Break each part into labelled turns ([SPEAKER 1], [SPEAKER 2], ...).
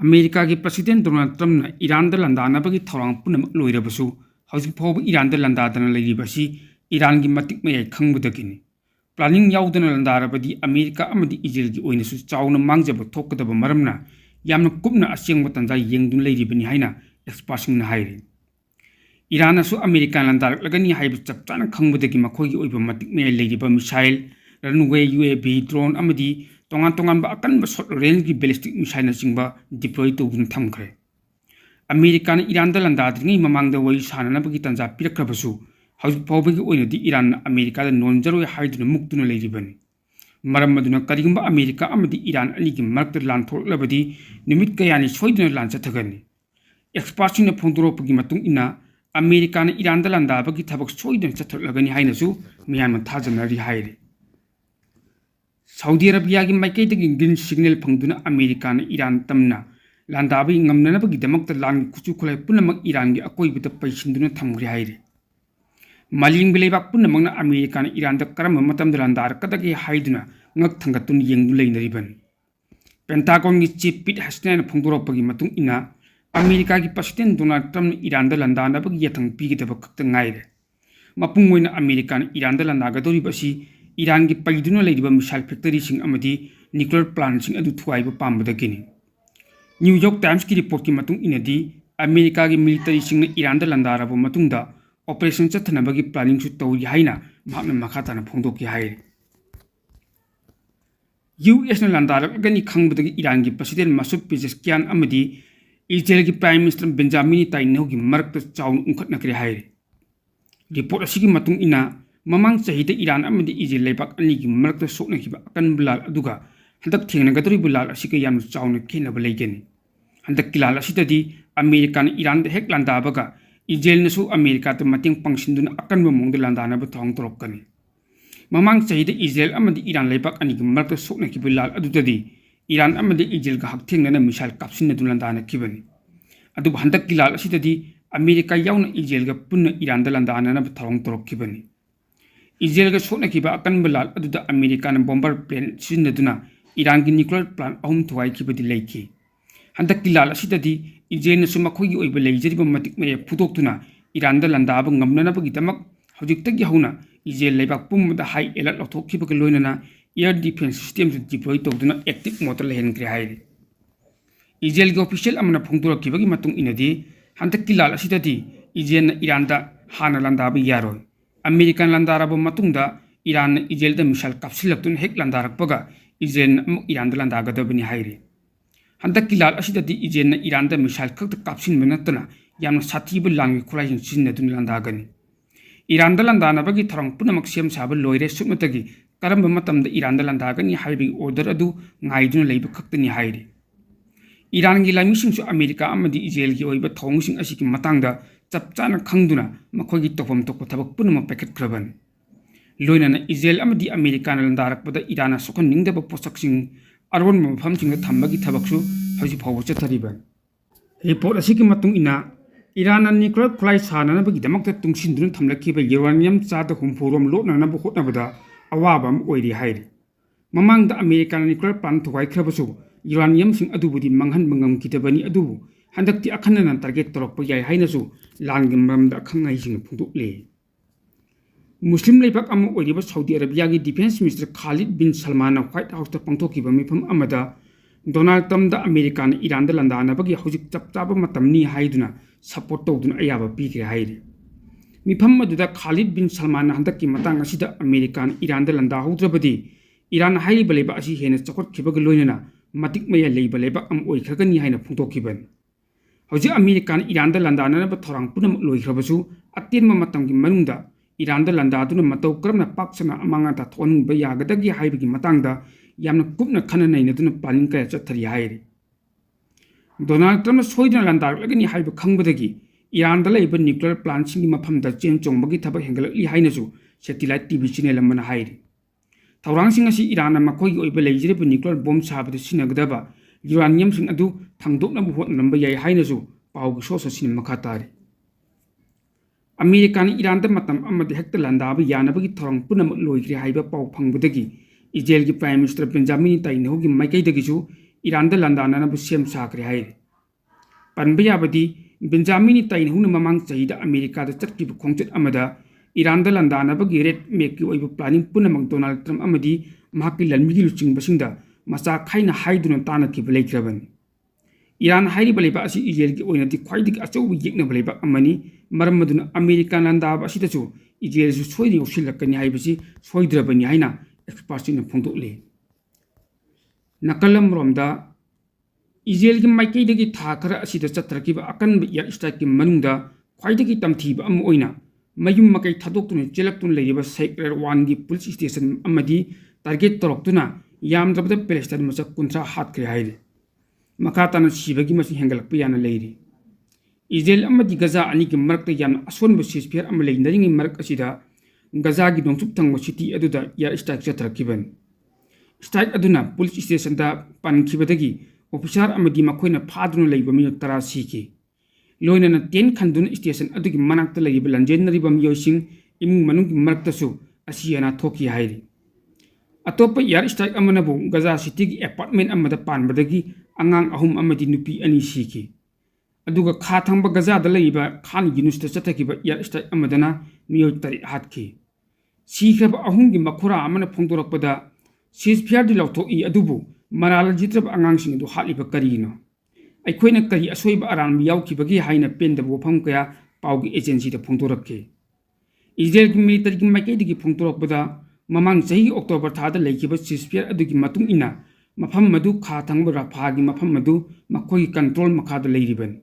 [SPEAKER 1] America की president Donald Trump Iran लंदानबगी थौरांग पुनमक लोइरबसु हौजिक फाउब ईरान लंदादना लेरिबसी ईरान की मतिक मयाई खंगबदगिनी प्लानिंग याउदना लंदारबदी अमेरिका अमदी इजराइल की ओइनसु चाउना मांगजब थोकदब मरमना यामना कुपना असेंग तंजा येंगदुन लेरिबनी हाइना एक्सपर्ट्सना हाइरि ईरानसु अमेरिका लंदारगनी हाइब चपचाना खंगबदगी मखोगी ओइब मतिक मयाई लेरिब मिसाइल रनवे यूएवी ड्रोन अमदी तोंगान तोंगान अकन शॉर्ट रेंज की बैलिस्टिक मिसाइल चिंब डिप्लॉय तौदुन थमखरे America Iran लंदाद्रिंगै ममांग worry साननबगी तंजा पिरखबसु हौजिक फाउबगी ओइनदी Iran America नोनजरोय हाइदुन मुक्तुना लेरिबनी मरम अदुना करिगुंबा अमेरिका अमदी ईरान अनिगी मरक्त लांथोरलबदी निमित कयानि सोइदुना लांचथगनी एक्सपर्ट्सना फोंदोरपगी मतुंग इना अमेरिका ईरान लंदाबगी थबक सोइदुना चथरलगनी हाइनसु मियान थाजनरी हाइरे सऊदी अरबिया की माइकैदगी ग्रीन सिग्नल फंगदुना अमेरिका ईरान तमना लांदाबी ngमननबगीदमक लान कुचु खुलाई पुनमक ईरान की अकोइबद पैसिंदुना थमग्रे हाइरे मालिंग बिलेबाक पुनमकना अमेरिका ईरान करम मतमद लांदारकदगी हाइदुना ngक थंगतुन येंगदु लेनरिबन पेंटागन की चीफ पिट हेस्टन फोंदोरपगी मतुंग इना अमेरिका की president Donald Trump Iran लांदानबगी यथंग पीगदब खक्त ngaire मपुंग ओइना America Iran लांदागदोरिबसी Iran की पैदुना लेरिबा missile factory nuclear plant थुआइब पामबदगिनी New York times की report की मतुंग इनदी अमेरिका की military Iran लंदारब मतुंगदा operation चथनबगी planning तौरी हाइना महाकना मखाताना फोंदोकी हाइरे US लंदारगनी खंगबदगी Iran की प्रेसिडेंट मसूद पेजेस्कियान अमदी इजराइल की प्राइम मिनिस्टर बेंजामिन नेतन्याहू की मरक्त chown उंखटनकरे हाइरे report असिगी मतुंग इना ममांग चाहिद Iran अमदी Israel लेबाक अनी की मरक्त सोकनखिबा अकनब लाल अदुगा हंदक थेंगनगदोरिबु लाल असिगा याम चाउन खेनब लेगेनी हंदक की लाल असिददी अमेरिका ईरान हेक लांदाबगा इजराइलनसु अमेरिका मतेंग पांगसिंदुना अकनब मोंग लांदानब थौंग तोरकनी ममांग चाहिद इजराइल अमदी ईरान लेबाक अनी की मरक्त सोकनखिबु लाल अदुददी ईरान अमदी इजराइल का हकथेंगना मिसाइल कापसिनदु लांदानखिबनी अदुबु हंदक की लाल असिददी अमेरिका याउना इजराइल का पुन्ना ईरान लांदानब थौंग तोरकखिबनी इजराइल का सोनखिबा अकनब लाल अदुदा अमेरिका बॉम्बर प्लेन सिजनदुना ईरान की न्यूक्लियर प्लांट अहम थुआइखिबदी लेखि हंदक की लाल असिददी इजराइलनसु मखोगी ओइबा लेजरिबा मतिक मय फुदोक्तुना ईरान लांदाब ngमननबगीदमक हौजिक्तगी हौना इजराइल लेबाक पुमदा हाई अलर्ट लौथोखिबगा लोइनना एयर डिफेंस सिस्टम डिप्लॉय तौदुना एक्टिव मोड लेहनग्रे हाइरे इजराइल की ऑफिशियल अमना फोंदोरखिबगी मतुंग इनदी हंदक की लाल असिददी इजराइल ईरान हाना लांदाब यारोय अमेरिका लांदारब मतुंगदा ईरान इजराइल मिसाइल कापसिलक्तुन हेक लांदारकपगा इजराइल ईरान लांदागदबनी हाइरे हंदक की लाल असिददी इजराइल ईरान मिसाइल खक्त कापसिनब नत्तना यामना साथीब लांगी खुलाइसिंग सिजनदुन लांदागनी ईरान लांदानबगी थौरांग पुनमक सेम साब लोइरे सुकमतगी करम मतमदा ईरान लांदागनी हाइबगी ऑर्डर अदु ngaiduna leiba खक्तनी हाइरे ईरान की लाइमिसिंगसु अमेरिका अमदी इजराइल की ओइबा थौंगसिंग असिकी मतंगदा चपचाना खंगदुना मखोगी तोफम तोको थबक पुनमक पैकेटख्रबन लोइनना इजराइल अमदी अमेरिका लांदारकपदा ईरान सोखनिंगदब पोसकसिंग अरोन मफमसिंग थंबगी थबकसु हजि फाव चथरिबन रिपोर्ट असिकी मतुंग इना ईरान न्यूक्लियर खुलाई साननबगीदमक तुंगसिंदुन थमलखिबा यूरेनियम चादा हुमफोरम लोटननब होटनबदा अवाबम ओइरि हाइरि ममांगदा अमेरिका न्यूक्लियर प्लांट थुगाइख्रबसु यूरेनियम सिंग अदुबुदी मंगहनबा ngमखिदबनी अदुबु हंदक्ति अखनना टारगेट तौरप याय हाइनसु लानगी मरमदा अखंगाइसिंग फोंदोकले मुस्लिम लेबाक अम ओइरिबा सऊदी अरबिया की defence minister Khalid bin Salman White House पंथोखिबा मिफम अमदा डोनाल्ड ट्रम्प अमेरिका ईरान लांदानबगी हौजिक चपचाब मतमनी हाइदुना सपोर्ट तौदुना अयाबा पीग्रे हाइरे मिफम अदुदा खालिद बिन सलमान हंदक्की मतंग असिदा अमेरिका ईरान लांदाहौद्रबदी ईरान हाइरिबा लेबा असि हेना चखोटखिबगा लोइनना मतिक मया लेबा लेबा अम ओइखगनी हाइना फोंदोखिबनी हौजिक अमेरिका ईरान लांदानब थौरांग पुनमक लोइख्रबसु अतेनबा मतमगी मनुंगदा ईरान लांदादुना मतौ करमना पाक्सना अमांगा थोनबा यागदगी हाइबगी मतंगदा यामना कुपना खना नैनदुना प्लानिंग कया चथरी हाइरे डोनाल्ड ट्रम्प सोइदना लांदारगनी हाइब खंगबदगी ईरान लेबा न्यूक्लियर प्लांट सिंगी मफमदा चेन चोंबगी थबक हेंगलकली हाइनसु सैटेलाइट टीवी चैनल अमना हाइरे थौरांगसिंग असि ईरान मखोगी ओइबा लेजरिबा न्यूक्लियर बॉम्ब साबदा सिनगदबा यूरेनियम सिंग अदु थांदोकनब होटनबा याय हाइनसु पाउगी सोससिन मखा तारे अमेरिका ईरान मतम अमदी हेक्ट लांदाब यानबगी थौरांग पुनमक लोइग्रे हाइबा पाउ फंगबदगी इजराइल की प्राइम मिनिस्टर बेंजामिन नेतन्याहू की माइकैदगिसु ꯏꯔꯥꯟꯗ ꯂꯥꯟꯗꯥꯅꯅꯕ ꯁꯦꯝ ꯁꯥꯈ꯭ꯔꯦ ꯍꯥꯏꯔꯤ꯫ ꯄꯟꯕ ꯌꯥꯕꯗꯤ ꯕꯦꯟꯖꯥꯃꯤꯟ ꯅꯦꯇꯥꯟꯌꯥꯍꯨꯅ ꯃꯃꯥꯡ ꯆꯍꯤꯗ ꯑꯃꯦꯔꯤꯀꯥꯗ ꯆꯠꯈꯤꯕ ꯈꯣꯡꯆꯠ ꯑꯃꯗ ꯏꯔꯥꯟꯗ ꯂꯥꯟꯗꯥꯅꯕꯒꯤ ꯔꯦꯗ ꯃꯦꯞꯀꯤ ꯑꯣꯏꯕ ꯄ꯭ꯂꯥꯅꯤꯡ ꯄꯨꯝꯅꯃꯛ ꯗꯣꯅꯥꯜꯗ ꯇ꯭ꯔꯝꯞ ꯑꯃꯗꯤ ꯃꯍꯥꯛꯀꯤ ꯂꯟꯃꯤꯒꯤ ꯂꯨꯆꯤꯡꯕꯁꯤꯡꯗ ꯃꯆꯥ ꯈꯥꯏꯅ ꯍꯥꯏꯗꯨꯅ ꯇꯥꯟꯅꯈꯤꯕ ꯂꯩꯈ꯭ꯔꯕꯅꯤ꯫ ꯏꯔꯥꯟ ꯍꯥꯏꯔꯤꯕ ꯂꯩꯕꯥꯛ ꯑꯁꯤ ꯏꯖꯔꯦꯜꯒꯤ ꯑꯣꯏꯅꯗꯤ ꯈ꯭ꯋꯥꯏꯗꯒꯤ ꯑꯆꯧꯕ ꯌꯦꯛꯅꯕ ꯂꯩꯕꯥꯛ ꯑꯃꯅꯤ, ꯃꯔꯝ ꯑꯗꯨꯅ ꯑꯃꯦꯔꯤꯀꯥ ꯂꯥꯟꯗꯥꯕ ꯑꯁꯤꯗꯁꯨ ꯏꯖꯔꯦꯜꯁꯨ ꯁꯣꯏꯗꯅ ꯌꯥꯎꯁꯤꯜꯂꯛꯀꯅꯤ ꯍꯥꯏꯕꯁꯤ ꯁꯣꯏꯗ꯭ꯔꯕꯅꯤ ꯍꯥꯏꯅ ꯑꯦꯛꯁꯄꯔꯠꯁꯤꯡꯅ ꯐꯣꯡꯗꯣꯛꯂꯤ꯫ ꯅꯥꯀꯜ ꯑꯃꯔꯣꯝꯗ ꯏꯖꯔꯦꯜꯒꯤ ꯃꯥꯏꯀꯩꯗꯒꯤ ꯊꯥ ꯈꯔ ꯑꯁꯤꯗ ꯆꯠꯊꯔꯛꯈꯤꯕ ꯑꯀꯟꯕ ꯏꯌꯥꯔ ꯁ꯭ꯇ꯭ꯔꯥꯏꯛꯀꯤ ꯃꯅꯨꯡꯗ ꯈ꯭ꯋꯥꯏꯗꯒꯤ ꯇꯝꯊꯤꯕ ꯑꯃ ꯑꯣꯏꯅ ꯃꯌꯨꯝ ꯃꯀꯩ ꯊꯥꯗꯣꯛꯇꯨꯅ ꯆꯦꯜꯂꯛꯇꯨꯅ ꯂꯩꯔꯤꯕ ꯁꯦꯛꯇꯔ 1ꯒꯤ ꯄꯨꯂꯤꯁ ꯁ꯭ꯇꯦꯁꯟ ꯑꯃꯗꯤ ꯇꯥꯔꯒꯦꯠ ꯇꯧꯔꯛꯇꯨꯅ ꯌꯥꯝꯗ꯭ꯔꯕꯗ ꯄꯦꯂꯦꯁꯇꯥꯏꯟ ꯃꯆꯥ 30 ꯍꯥꯠꯈ꯭ꯔꯦ ꯍꯥꯏꯔꯤ꯫ ꯃꯈꯥ ꯇꯥꯅ ꯁꯤꯕꯒꯤ ꯃꯁꯤꯡ ꯍꯦꯟꯒꯠꯂꯛꯄ ꯌꯥꯅ ꯂꯩꯔꯤ꯫ ꯏꯖꯔꯦꯜ ꯑꯃꯗꯤ ꯒꯖꯥ ꯑꯅꯤꯒꯤ ꯃꯔꯛꯇ ꯌꯥꯝꯅ ꯑꯁꯣꯟꯕ ꯁꯤꯖꯐꯤꯌꯔ ꯑꯃ ꯂꯩꯅꯔꯤꯉꯩ ꯃꯔꯛ ꯑꯁꯤꯗ ꯒꯖꯥꯒꯤ ꯅꯣꯡꯆꯨꯞ ꯊꯪꯕ ꯁꯤꯇꯤ ꯑꯗꯨꯗ ꯏꯌꯥꯔ ꯁ꯭ꯇ꯭ꯔꯥꯏꯛ ꯆꯠꯊꯔꯛꯈꯤꯕꯅꯤ꯫ ꯁ꯭ꯇ꯭ꯔꯥꯏꯛ ꯑꯗꯨꯅ ꯄꯨꯂꯤꯁ ꯁ꯭ꯇꯦꯁꯟꯗ ꯄꯟꯈꯤꯕꯗꯒꯤ ꯑꯣꯐꯤꯁꯥꯔ ꯑꯃꯗꯤ ꯃꯈꯣꯏꯅ ꯐꯥꯗꯨꯅ ꯂꯩꯕ ꯃꯤꯑꯣꯏ 10 ꯁꯤꯈꯤ꯫ ꯂꯣꯏꯅꯅ ꯇꯦꯟ ꯈꯟꯗꯨꯅ ꯁ꯭ꯇꯦꯁꯟ ꯑꯗꯨꯒꯤ ꯃꯅꯥꯛꯇ ꯂꯩꯔꯤꯕ ꯂꯥꯟꯖꯦꯟꯅꯔꯤꯕ ꯃꯤꯑꯣꯏꯁꯤꯡ ꯏꯃꯨꯡ ꯃꯅꯨꯡꯒꯤ ꯃꯔꯛꯇꯁꯨ ꯑꯁꯤ ꯑꯅꯥ ꯊꯣꯛꯈꯤ ꯍꯥꯏꯔꯤ꯫ ꯑꯇꯣꯞꯄ ꯏꯌꯥꯔ ꯁ꯭ꯇ꯭ꯔꯥꯏꯛ ꯑꯃꯅꯕꯨ ꯒꯖꯥ ꯁꯤꯇꯤꯒꯤ ꯑꯦꯄꯥꯔꯠꯃꯦꯟ ꯑꯃꯗ ꯄꯥꯟꯕꯗꯒꯤ ꯑꯉꯥꯡ 3 ꯑꯃꯗꯤ ꯅꯨꯄꯤ 2 ꯁꯤꯈꯤ꯫ ꯑꯗꯨꯒ ꯈꯥ ꯊꯪꯕ ꯒꯖꯥꯗ ꯂꯩꯔꯤꯕ ꯈꯥꯟ ꯌꯨꯅꯤꯁꯇ ꯆꯠꯊꯈꯤꯕ ꯏꯌꯥꯔ ꯁ꯭ꯇ꯭ꯔꯥꯏꯛ ꯑꯃꯗꯅ ꯃꯤꯑꯣꯏ 9 ꯍꯥꯠꯈꯤ꯫ ꯁꯤꯈ꯭ꯔꯕ 3ꯒꯤ ꯃꯈꯨꯔꯥ ꯑꯃꯅ ꯐꯣꯡꯗꯣꯔꯛꯄꯗ ꯁꯤꯖꯐꯤꯌꯔꯗꯤ ꯂꯥꯎꯊꯣꯛꯏ, ꯑꯗꯨꯕꯨ ꯃꯔꯥꯜ ꯂꯩꯖꯗ꯭ꯔꯕ ꯑꯉꯥꯡꯁꯤꯡ ꯑꯗꯨ ꯍꯥꯠꯂꯤꯕ ꯀꯔꯤꯒꯤꯅꯣ? ꯑꯩꯈꯣꯏꯅ ꯀꯔꯤ ꯑꯁꯣꯏꯕ ꯑꯔꯥꯟꯕ ꯌꯥꯎꯈꯤꯕꯒꯦ ꯍꯥꯏꯅ ꯄꯦꯟꯗꯕ ꯋꯥꯐꯝ ꯀꯌꯥ ꯄꯥꯎꯒꯤ ꯑꯦꯖꯦꯟꯁꯤꯗ ꯐꯣꯡꯗꯣꯔꯛꯈꯤ꯫ ꯏꯖꯔꯦꯜꯒꯤ ꯃꯤꯂꯤꯇꯔꯤꯒꯤ ꯃꯥꯏꯀꯩꯗꯒꯤ ꯐꯣꯡꯗꯣꯔꯛꯄꯗ ꯃꯃꯥꯡ ꯆꯍꯤꯒꯤ ꯑꯣꯛꯇꯣꯕꯔ ꯊꯥꯗ ꯂꯩꯈꯤꯕ ꯁꯤꯖꯐꯤꯌꯔ ꯑꯗꯨꯒꯤ ꯃꯇꯨꯡ ꯏꯟꯅ ꯃꯐꯝ ꯑꯗꯨ ꯈꯥ ꯊꯪꯕ ꯔꯐꯥꯒꯤ ꯃꯐꯝ ꯑꯗꯨ ꯃꯈꯣꯏꯒꯤ ꯀꯟꯇ꯭ꯔꯣꯜ ꯃꯈꯥꯗ ꯂꯩꯔꯤꯕꯅꯤ꯫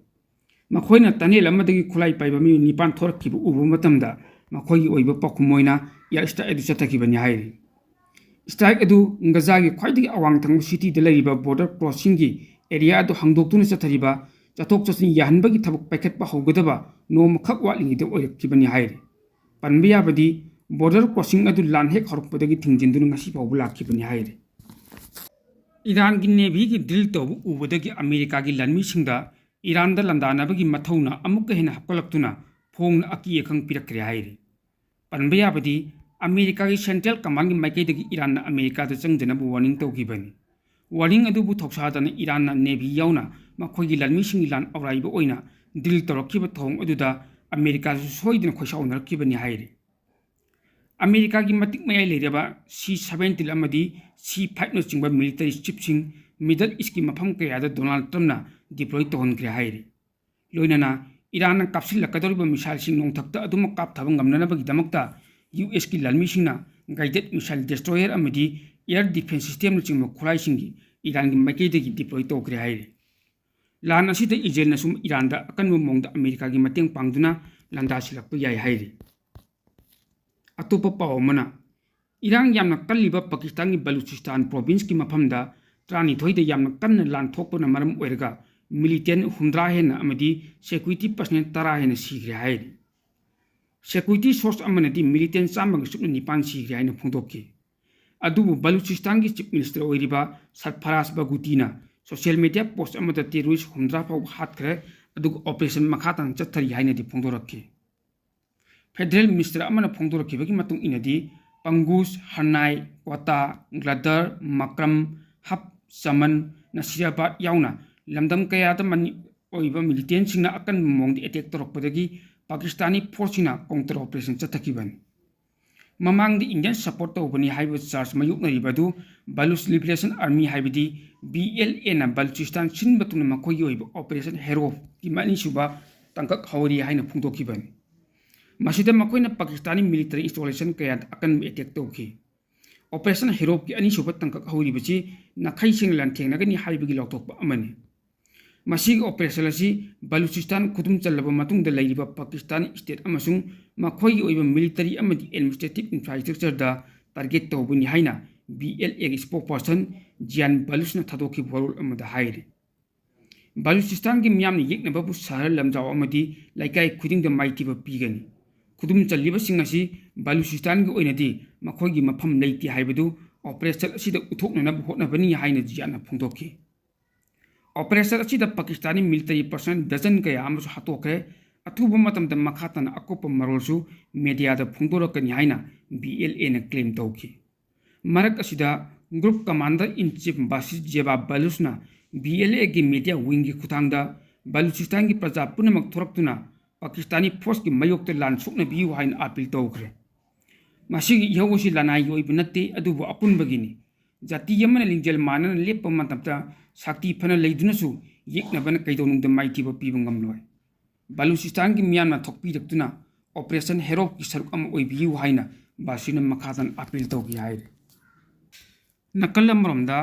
[SPEAKER 1] ꯃꯈꯣꯏꯅ ꯇꯅꯦꯜ ꯑꯃꯗꯒꯤ ꯈꯨꯠꯂꯥꯏ ꯄꯥꯏꯕ ꯃꯤꯑꯣꯏ 9 ꯊꯣꯔꯛꯈꯤꯕ ꯎꯕ ꯃꯇꯝꯗ ꯃꯈꯣꯏꯒꯤ ꯑꯣꯏꯕ ꯄꯥꯎꯈꯨꯝ ꯑꯣꯏꯅ ꯏꯌꯥꯔ ꯁ꯭ꯇ꯭ꯔꯥꯏꯛ ꯑꯗꯨ ꯆꯠꯊꯈꯤꯕꯅꯤ ꯍꯥꯏꯔꯤ꯫ ꯁ꯭ꯇ꯭ꯔꯥꯏꯛ ꯑꯗꯨ ꯒꯖꯥꯒꯤ ꯈ꯭ꯋꯥꯏꯗꯒꯤ ꯑꯋꯥꯡ ꯊꯪꯕ ꯁꯤꯇꯤꯗ ꯂꯩꯔꯤꯕ ꯕꯣꯔꯗꯔ ꯀ꯭ꯔꯣꯁꯤꯡꯒꯤ ꯑꯦꯔꯤꯌꯥ ꯑꯗꯨ ꯍꯥꯡꯗꯣꯛꯇꯨꯅ ꯆꯠꯊꯔꯤꯕ ꯆꯠꯊꯣꯛ ꯆꯠꯁꯤꯟ ꯌꯥꯍꯟꯕꯒꯤ ꯊꯕꯛ ꯄꯥꯏꯈꯠꯄ ꯍꯧꯒꯗꯕ ꯅꯣꯡꯃꯈꯛ ꯋꯥꯠꯂꯤꯉꯩꯗ ꯑꯣꯏꯔꯛꯈꯤꯕꯅꯤ ꯍꯥꯏꯔꯤ꯫ ꯄꯟꯕ ꯌꯥꯕꯗꯤ ꯕꯣꯔꯗꯔ ꯀ꯭ꯔꯣꯁꯤꯡ ꯑꯗꯨ ꯂꯥꯟ ꯍꯦꯛ ꯍꯧꯔꯛꯄꯗꯒꯤ ꯊꯤꯡꯖꯤꯟꯗꯨꯅ ꯉꯁꯤ ꯐꯥꯎꯕ ꯂꯥꯛꯈꯤꯕꯅꯤ ꯍꯥꯏꯔꯤ꯫ ꯏꯔꯥꯟꯒꯤ ꯅꯦꯚꯤꯒꯤ ꯗ꯭ꯔꯤꯜ ꯇꯧꯕ ꯎꯕꯗꯒꯤ ꯑꯃꯦꯔꯤꯀꯥꯒꯤ ꯂꯟꯃꯤꯁꯤꯡꯗ ꯏꯔꯥꯟꯗ ꯂꯥꯟꯗꯥꯅꯕꯒꯤ ꯃꯊꯧꯅ ꯑꯃꯨꯛꯀ ꯍꯦꯟꯅ ꯍꯥꯞꯀꯠꯂꯛꯇꯨꯅ ꯐꯣꯡꯅ ꯑꯀꯤ ꯑꯈꯪ ꯄꯤꯔꯛꯈ꯭ꯔꯦ ꯍꯥꯏꯔꯤ꯫ ꯄꯟꯕ ꯌꯥꯕꯗꯤ ꯑꯃꯦꯔꯤꯀꯥꯒꯤ ꯁꯦꯟꯇ꯭ꯔꯦꯜ ꯀꯃꯥꯟꯒꯤ ꯃꯥꯏꯀꯩꯗꯒꯤ ꯏꯔꯥꯟꯅ ꯑꯃꯦꯔꯤꯀꯥꯗ ꯆꯪꯗꯅꯕ ꯋꯥꯔꯅꯤꯡ ꯇꯧꯈꯤꯕꯅꯤ꯫ ꯋꯥꯔꯅꯤꯡ ꯑꯗꯨꯕꯨ ꯊꯧꯁꯥꯗꯅ ꯏꯔꯥꯟꯅ ꯅꯦꯚꯤ ꯌꯥꯎꯅ ꯃꯈꯣꯏꯒꯤ ꯂꯟꯃꯤꯁꯤꯡꯒꯤ ꯂꯥꯟ ꯑꯧꯔꯥꯏꯕ ꯑꯣꯏꯅ ꯗ꯭ꯔꯤꯜ ꯇꯧꯔꯛꯈꯤꯕ ꯊꯧꯑꯣꯡ ꯑꯗꯨꯗ ꯑꯃꯦꯔꯤꯀꯥꯁꯨ ꯁꯣꯏꯗꯅ ꯈꯣꯏꯁꯥꯎꯅꯔꯛꯈꯤꯕꯅꯤ ꯍꯥꯏꯔꯤ꯫ ꯑꯃꯦꯔꯤꯀꯥꯒꯤ ꯃꯇꯤꯛ ꯃꯌꯥꯏ ꯂꯩꯔꯕ C-17 ꯑꯃꯗꯤ C-5ꯅꯆꯤꯡꯕ ꯃꯤꯂꯤꯇꯔꯤ ꯆꯤꯞꯁꯤꯡ ꯃꯤꯗꯜ ꯏꯁꯀꯤ ꯃꯐꯝ ꯀꯌꯥꯗ ꯗꯣꯅꯥꯜꯗ ꯇ꯭ꯔꯝꯞꯅ ꯗꯤꯄ꯭ꯂꯣꯏ ꯇꯧꯍꯟꯈ꯭ꯔꯦ ꯍꯥꯏꯔꯤ꯫ ꯂꯣꯏꯅꯅ ꯏꯔꯥꯟꯅ ꯀꯥꯞꯁꯤꯜꯂꯛꯀꯗꯧꯔꯤꯕ ꯃꯤꯁꯥꯏꯜꯁꯤꯡ ꯅꯣꯡꯊꯛꯇ ꯑꯗꯨꯃꯛ ꯀꯥꯞꯊꯕ ꯉꯝꯅꯅꯕꯒꯤꯗꯃꯛꯇ ꯌꯨꯑꯦꯁꯀꯤ ꯂꯟꯃꯤꯁꯤꯡꯅ ꯒꯥꯏꯗꯦꯠ ꯃꯤꯁꯥꯏꯜ ꯗꯦꯁꯇ꯭ꯔꯣꯌꯔ ꯑꯃꯗꯤ ꯑꯦꯌꯔ ꯗꯤꯐꯦꯟꯁ ꯁꯤꯁꯇꯦꯝꯅꯆꯤꯡꯕ ꯈꯨꯠꯂꯥꯏꯁꯤꯡꯒꯤ ꯏꯔꯥꯟꯒꯤ ꯃꯥꯏꯀꯩꯗꯒꯤ ꯗꯤꯄ꯭ꯂꯣꯏ ꯇꯧꯈ꯭ꯔꯦ ꯍꯥꯏꯔꯤ꯫ ꯂꯥꯟ ꯑꯁꯤꯗ ꯏꯖꯔꯦꯜꯅꯁꯨ ꯏꯔꯥꯟꯗ ꯑꯀꯟꯕ ꯃꯑꯣꯡꯗ ꯑꯃꯦꯔꯤꯀꯥꯒꯤ ꯃꯇꯦꯡ ꯄꯥꯡꯗꯨꯅ ꯂꯥꯟꯗꯥꯁꯤꯜꯂꯛꯄ ꯌꯥꯏ ꯍꯥꯏꯔꯤ꯫ ꯑꯇꯣꯞꯄ ꯄꯥꯎ ꯑꯃꯅ ꯏꯔꯥꯡ ꯌꯥꯝꯅ ꯀꯜꯂꯤꯕ ꯄꯥꯀꯤꯁꯇꯥꯟꯒꯤ ꯕꯂꯨꯆꯤꯁ꯭ꯇꯥꯟ ꯄ꯭ꯔꯣꯚꯤꯟꯁꯀꯤ ꯃꯐꯝꯗ 12ꯗ ꯌꯥꯝꯅ ꯀꯟꯅ ꯂꯥꯟ ꯊꯣꯛꯄꯅ ꯃꯔꯝ ꯑꯣꯏꯔꯒ ꯃꯤꯂꯤꯇꯦꯟ 60 ꯍꯦꯟꯅ ꯑꯃꯗꯤ ꯁꯦꯀ꯭ꯌꯨꯔꯤꯇꯤ ꯄꯔꯁꯣꯅꯦꯜ 10 ꯍꯦꯟꯅ ꯁꯤꯈ꯭ꯔꯦ ꯍꯥꯏꯔꯤ꯫ ꯁꯦꯀ꯭ꯌꯨꯔꯤꯇꯤ ꯁꯣꯔꯁ ꯑꯃꯅꯗꯤ ꯃꯤꯂꯤꯇꯦꯟ 109 ꯁꯤꯈ꯭ꯔꯦ ꯍꯥꯏꯅ ꯐꯣꯡꯗꯣꯛꯈꯤ꯫ ꯑꯗꯨꯕꯨ ꯕꯂꯨꯆꯤꯁ꯭ꯇꯥꯟꯒꯤ ꯆꯤꯐ ꯃꯤꯅꯤꯁꯇꯔ ꯑꯣꯏꯔꯤꯕ ꯁꯔꯐꯔꯥꯖ ꯕꯒꯨꯇꯤꯅ ꯁꯣꯁꯤꯌꯦꯜ ꯃꯤꯗꯤꯌꯥ ꯄꯣꯁꯠ ꯑꯃꯗ ꯇꯦꯔꯣꯔꯤꯁ 60 ꯐꯥꯎꯕ ꯍꯥꯠꯈ꯭ꯔꯦ, ꯑꯗꯨꯒ ꯑꯣꯄꯔꯦꯁꯟ ꯃꯈꯥ ꯇꯥꯅ ꯆꯠꯊꯔꯤ ꯍꯥꯏꯅꯗꯤ ꯐꯣꯡꯗꯣꯔꯛꯈꯤ꯫ ꯐꯦꯗꯔꯦꯜ ꯃꯤꯅꯤꯁꯇꯔ ꯑꯃꯅ ꯐꯣꯡꯗꯣꯔꯛꯈꯤꯕꯒꯤ ꯃꯇꯨꯡ ꯏꯟꯅꯗꯤ ꯄꯪꯒꯨꯁ, ꯍꯔꯅꯥꯏ, ꯀ꯭ꯋꯥꯇꯥ, ꯒ꯭ꯂꯗꯔ, ꯃꯀ꯭ꯔꯝ, ꯍꯞ, ꯆꯃꯟ, ꯅꯁꯤꯔꯥꯕꯥꯗ ꯌꯥꯎꯅ ꯂꯝꯗꯝ ꯀꯌꯥꯗ ꯑꯣꯏꯕ ꯃꯤꯂꯤꯇꯦꯟꯁꯤꯡꯅ ꯑꯀꯟꯕ ꯃꯑꯣꯡꯗ ꯑꯦꯇꯦꯛ ꯇꯧꯔꯛꯄꯗꯒꯤ ꯄꯥꯀꯤꯁꯇꯥꯅꯤ ꯐꯣꯔꯁꯁꯤꯡꯅ ꯀꯥꯎꯟꯇꯔ ꯑꯣꯄꯔꯦꯁꯟ ꯆꯠꯊꯈꯤꯕꯅꯤ꯫ ꯃꯃꯥꯡꯗ ꯏꯟꯗꯤꯌꯟ ꯁꯄꯣꯔꯠ ꯇꯧꯕꯅꯤ ꯍꯥꯏꯕ ꯆꯥꯔꯖ ꯃꯥꯌꯣꯛꯅꯔꯤꯕ ꯑꯗꯨ ꯕꯂꯨꯆ ꯂꯤꯕꯔꯦꯁꯟ ꯑꯥꯔꯃꯤ ꯍꯥꯏꯕꯗꯤ BLAꯅ ꯕꯂꯨꯆꯤꯁ꯭ꯇꯥꯟ ꯁꯤꯟꯕ ꯊꯨꯡꯅ ꯃꯈꯣꯏꯒꯤ ꯑꯣꯏꯕ ꯑꯣꯄꯔꯦꯁꯟ ꯍꯦꯔꯣꯞꯀꯤ ꯑꯅꯤꯁꯨꯕ ꯇꯥꯡꯀꯛ ꯍꯧꯔꯤ ꯍꯥꯏꯅ ꯐꯣꯡꯗꯣꯛꯈꯤꯕꯅꯤ꯫ ꯃꯁꯤꯗ ꯃꯈꯣꯏꯅ ꯄꯥꯀꯤꯁꯇꯥꯅꯤ ꯃꯤꯂꯤꯇꯔꯤ ꯏꯟꯁꯇꯣꯂꯦꯁꯟ ꯀꯌꯥꯗ ꯑꯀꯟꯕ ꯑꯦꯇꯦꯛ ꯇꯧꯈꯤ꯫ ꯑꯣꯄꯔꯦꯁꯟ ꯍꯦꯔꯣꯞꯀꯤ ꯑꯅꯤꯁꯨꯕ ꯇꯥꯡꯀꯛ ꯍꯧꯔꯤꯕꯁꯤ ꯅꯥꯈꯩꯁꯤꯡꯅ ꯂꯥꯟꯊꯦꯡꯅꯒꯅꯤ ꯍꯥꯏꯕꯒꯤ ꯂꯥꯎꯊꯣꯛꯄ ꯑꯃꯅꯤ꯫ ꯃꯁꯤꯒꯤ ꯑꯣꯄꯔꯦꯁꯟ ꯑꯁꯤ ꯕꯂꯨꯆꯤꯁ꯭ꯇꯥꯟ ꯈꯨꯗꯨꯝ ꯆꯜꯂꯕ ꯃꯇꯨꯡꯗ ꯂꯩꯔꯤꯕ ꯄꯥꯀꯤꯁꯇꯥꯅꯤ ꯁ꯭ꯇꯦꯠ ꯑꯃꯁꯨꯡ ꯃꯈꯣꯏꯒꯤ ꯑꯣꯏꯕ ꯃꯤꯂꯤꯇꯔꯤ ꯑꯃꯗꯤ ꯑꯦꯗꯃꯤꯅꯤꯁꯇ꯭ꯔꯦꯇꯤꯚ ꯏꯟꯐ꯭ꯔꯥꯁꯇ꯭ꯔꯛꯆꯔꯗ ꯇꯥꯔꯒꯦꯠ ꯇꯧꯕꯅꯤ ꯍꯥꯏꯅ BLAꯒꯤ ꯁ꯭ꯄꯣꯛꯄꯔꯁꯟ ꯖꯤꯌꯥꯟ ꯕꯂꯨꯆꯅ ꯊꯥꯗꯣꯛꯈꯤꯕ ꯋꯥꯔꯣꯜ ꯑꯃꯗ ꯍꯥꯏꯔꯤ꯫ ꯕꯂꯨꯆꯤꯁ꯭ꯇꯥꯟꯒꯤ ꯃꯤꯌꯥꯝꯅ ꯌꯦꯛꯅꯕꯕꯨ ꯁꯍꯔ ꯂꯝꯖꯥꯎ ꯑꯃꯗꯤ ꯂꯩꯀꯥꯏ ꯈꯨꯗꯤꯡꯗ ꯃꯥꯏꯊꯤꯕ ꯄꯤꯒꯅꯤ꯫ ꯈꯨꯗꯨꯝ ꯆꯜꯂꯤꯕꯁꯤꯡ ꯑꯁꯤ ꯕꯂꯨꯆꯤꯁ꯭ꯇꯥꯟꯒꯤ ꯑꯣꯏꯅꯗꯤ ꯃꯈꯣꯏꯒꯤ ꯃꯐꯝ ꯂꯩꯇꯦ ꯍꯥꯏꯕꯗꯨ ꯑꯣꯄꯔꯦꯁꯟ ꯑꯁꯤꯗ ꯎꯠꯊꯣꯛꯅꯅꯕ ꯍꯣꯠꯅꯕꯅꯤ ꯍꯥꯏꯅ ꯖꯤꯌꯥꯟꯅ ꯐꯣꯡꯗꯣꯛꯈꯤ꯫ ꯑꯣꯄꯔꯦꯁꯟ ꯑꯁꯤꯗ ꯄꯥꯀꯤꯁꯇꯥꯅꯤ ꯃꯤꯂꯤꯇꯔꯤ ꯄꯔꯁꯣꯅꯦꯜ ꯗꯖꯟ ꯀꯌꯥ ꯑꯃꯁꯨ ꯍꯥꯠꯇꯣꯛꯈ꯭ꯔꯦ, ꯑꯊꯨꯕ ꯃꯇꯝꯗ ꯃꯈꯥ ꯇꯥꯅ ꯑꯀꯨꯞꯄ ꯃꯔꯣꯜꯁꯨ ꯃꯤꯗꯤꯌꯥꯗ ꯐꯣꯡꯗꯣꯔꯛꯀꯅꯤ ꯍꯥꯏꯅ BLAꯅ ꯀ꯭ꯂꯦꯝ ꯇꯧꯈꯤ꯫ ꯃꯔꯛ ꯑꯁꯤꯗ Group Commander in Chief Basis Jeba Balusna BLA की मीडिया विंग की खुतांगदा बलूचिस्तान की प्रजा पुनमक थोरक्तुना पाकिस्तानी फोर्स की मयोक्ते लान सुकना बियु हाइन अपील तौखरे मसिगी यौसी लानाई योइब नत्ते अदुबु अपुनबगिनी जाति यमन लिंजल मानन लेप मतमता शक्ति फन लेदुनसु येकनबन कैदोनुंग द माइतिबो पीब ngamloi बलूचिस्तान की मियानना थोकपीरक्तुना ऑपरेशन हेरो की सरुक अम ओइबियु हाइना बासिन मखादन अपील तौगी हाइरे नकल अमरमदा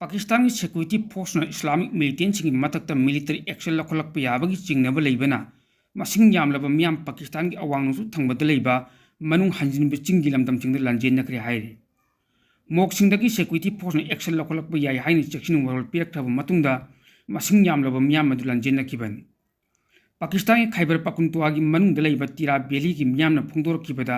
[SPEAKER 1] पाकिस्तान की सिक्योरिटी फोर्स इस्लामिक मिलिटेंट्स की मथक्ता मिलिटरी एक्शन लखलक याबगी चिंगनब लेबना मसिंग यामलब मियाम पाकिस्तान की अवांगनुसु थंगबद लेबा मनुंग हंजिनब चिंगी लमदम चिंगद लांजेन नकरे हाइरे मोकसिंगदगी सिक्योरिटी फोर्स एक्शन लखलक याय हाइनि चेक्सिन वरल पिरक्थब मतुंगदा मसिंग यामलब मियाम मदु लांजेन नकिबन पाकिस्तान की खैबर पख्तूनख्वा की मनुंगद लेबा तिरा वैली की मियामना फोंदोरकिबदा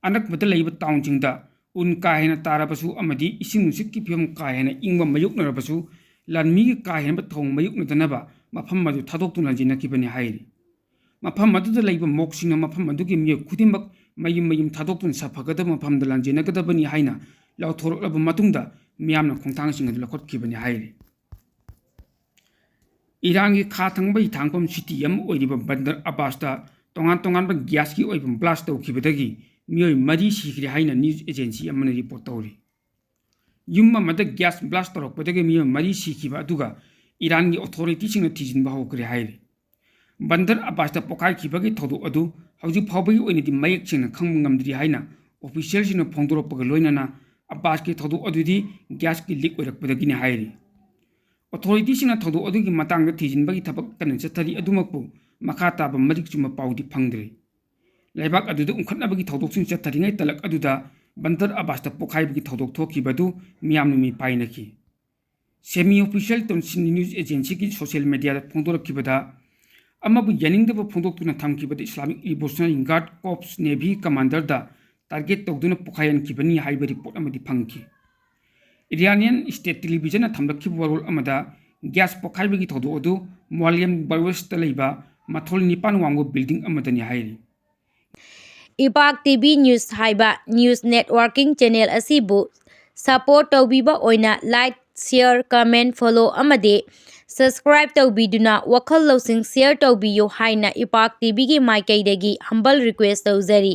[SPEAKER 1] अनकबद लेबा टाउनसिंगदा उन काहेन तारबसु अमदी इसिंग नुसिक की फियम काहेन इंग मयुकनरबसु लानमी की काहेन थोंग मयुकनदनबा मफम मदु थादोक्तुना जिनकिबनि हाइरि मफम मदुद लैबा मोक्सिंग मफम मदुगी मिय खुदिमक मयिम मयिम थादोक्तुन सफगद मफम द लांजेनगदबनि हाइना लाउथोरलब मतुंगदा मियामना खोंथांगसिंग अदु लखोटकिबनि हाइरि ईरान की खाथंगबई थांगपम सिटी यम ओइरिबा बंदर अब्बासता तोंगान तोंगान गैस की ओइबम ब्लास्ट तौखिबदगी मियोय मरी सिखरे हाइना न्यूज एजेंसी अमने रिपोर्ट तौरी युम अमद गैस ब्लास्ट तौरपदगे मियोय मरी सिखिबा अदुगा ईरान की अथॉरिटी सिंग थिजिनबा होकरे हाइरे बंदर अब्बासता पोखाइखिबगी थौदो अदु हौजि फावबगी ओइनदि मयक सिंग खंग ngamdri हाइना ऑफिशियल सिंग फोंदोरपग लोइनाना अब्बास के थौदो अदुदि गैस की लीक ओइरकपदगिनि हाइरे अथॉरिटी सिंग थौदो अदुगी मतंग थिजिनबगी थबक कन चथरी अदुमकपु मखा ताब मरिक चुम पाउदि फंगद्रे लेबाक अदुदा उंखटनबगी थौदोकसिंग चथरिङै तलक अदुदा बंदर अब्बासता पोखाइबगी थौदोक थोखिबदु मियामनु मी पाइनखि सेमी ऑफिशियल टोनसिन न्यूज एजेंसी की सोशल मीडिया फोंदोरखिबदा अमबु यनिंगदब फोंदोक्तुना थमखिबदा Islamic revolutionary guard corps navy commander दा टारगेट तौदुना पोखायनखिबनि हाइब रिपोर्ट अमदि फंखि इरानियन स्टेट टेलीविजन थमलखिब वरोल अमदा गैस पोखाइबगी थौदो अदु मोलियम बरवेस्ट लेबा मथोल निपान वांगो बिल्डिंग अमदनि हाइरि
[SPEAKER 2] इपाक टीवी न्यूज हाइबा न्यूज नेटवर्किंग चैनल असिबु सपोर्ट तौबीबा ओइना लाइक शेयर कमेंट फॉलो अमदे सब्सक्राइब तौबीदुना वखल लौसिंग शेयर तौबियो हाइना इपाक टीवी की माइकैदगी हम्बल रिक्वेस्ट तौजरी।